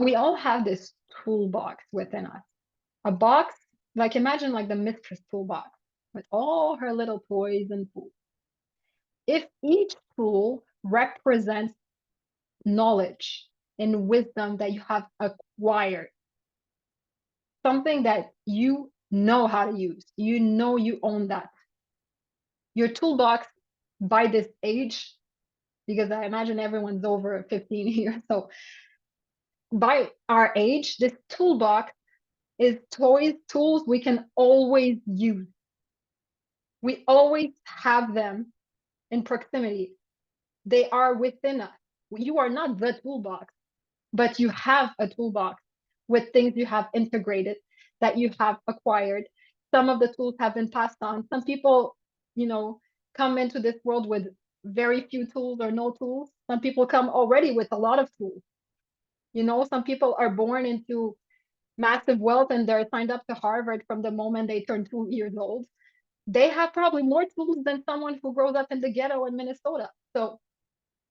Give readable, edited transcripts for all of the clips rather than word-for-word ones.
We all have this toolbox within us. A box, like imagine like the Mistress toolbox with all her little toys and tools. If each tool represents knowledge and wisdom that you have acquired, something that you know how to use, you know you own that. Your toolbox by this age, because I imagine everyone's over 15 here. So by our age, this toolbox is toys, tools we can always use. We always have them in proximity. They are within us. You are not the toolbox, but you have a toolbox with things you have integrated, that you have acquired. Some of the tools have been passed on. Some people, you know, come into this world with very few tools or no tools. Some people come already with a lot of tools. Some people are born into massive wealth and they're signed up to Harvard from the moment they turn 2 years old. They have probably more tools than someone who grows up in the ghetto in Minnesota. So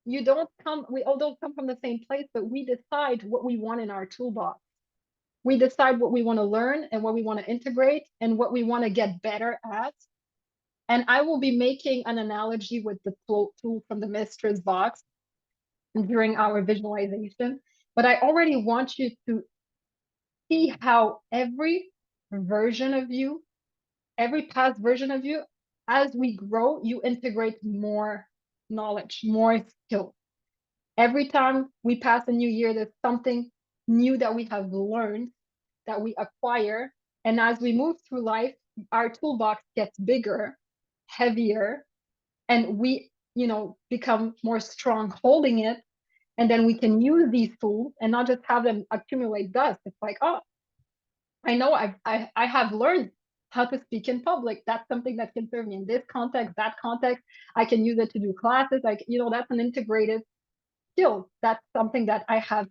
we all don't come from the same place, but we decide what we want in our toolbox. We decide what we want to learn and what we want to integrate and what we want to get better at. And I will be making an analogy with the tool from the Mistress box during our visualization. But I already want you to see how every version of you, every past version of you, as we grow, you integrate more knowledge, more skill. Every time we pass a new year, there's something new that we have learned, that we acquire. And as we move through life, our toolbox gets bigger, heavier, and we, become more strong holding it. And then we can use these tools and not just have them accumulate dust. It's like, oh, I know I have learned how to speak in public. That's something that can serve me in this context, that context. I can use it to do classes. That's an integrated skill. That's something that I have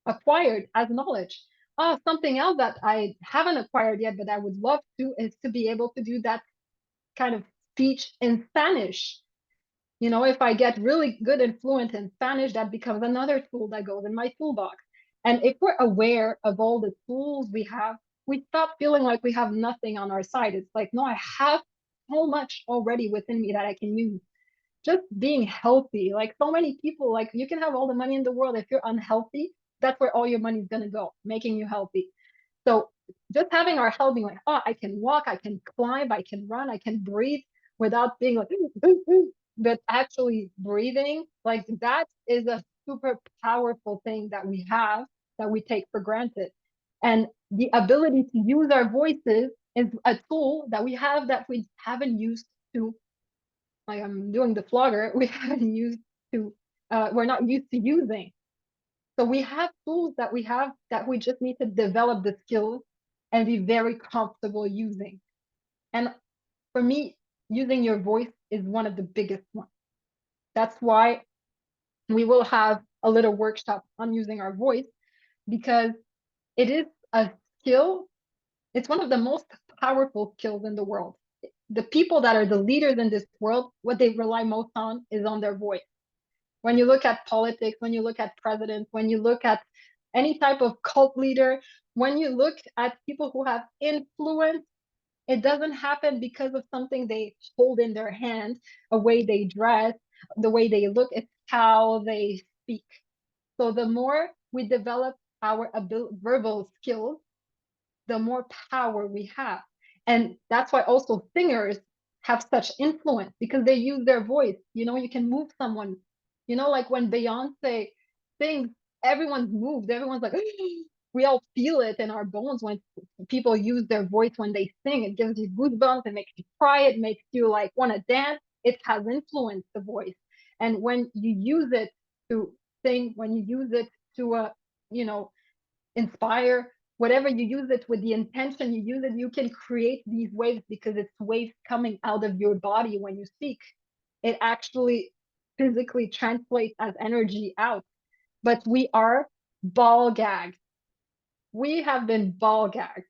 acquired as knowledge. Something else that I haven't acquired yet, but I would love to, is to be able to do that kind of speech in Spanish. If I get really good and fluent in Spanish, that becomes another tool that goes in my toolbox. And if we're aware of all the tools we have, we stop feeling like we have nothing on our side. It's like, no, I have so much already within me that I can use. Just being healthy. Like so many people, like you can have all the money in the world. If you're unhealthy, that's where all your money is going to go, making you healthy. So just having our health being like, oh, I can walk, I can climb, I can run, I can breathe without being like, but actually breathing, like that is a super powerful thing that we have that we take for granted. And the ability to use our voices is a tool that we have that we haven't used to, like I'm doing the flogger, we haven't used to, we're not used to using. So we have tools that we have that we just need to develop the skills and be very comfortable using. And for me, using your voice is one of the biggest ones. That's why we will have a little workshop on using our voice, because it is a skill. It's one of the most powerful skills in the world. The people that are the leaders in this world, what they rely most on is on their voice. When you look at politics, when you look at presidents, when you look at any type of cult leader, when you look at people who have influence, it doesn't happen because of something they hold in their hand, a way they dress, the way they look. It's how they speak. So the more we develop our verbal skills, the more power we have. And that's why also singers have such influence, because they use their voice. You can move someone. Like when Beyonce sings, everyone's moved. Everyone's like, we all feel it in our bones when people use their voice when they sing. It gives you goosebumps. It makes you cry. It makes you like want to dance. It has influenced the voice. And when you use it to sing, when you use it to, inspire, whatever you use it with, the intention you use it, you can create these waves, because it's waves coming out of your body when you speak. It actually physically translates as energy out. But we are ball gagged. We have been ball gagged.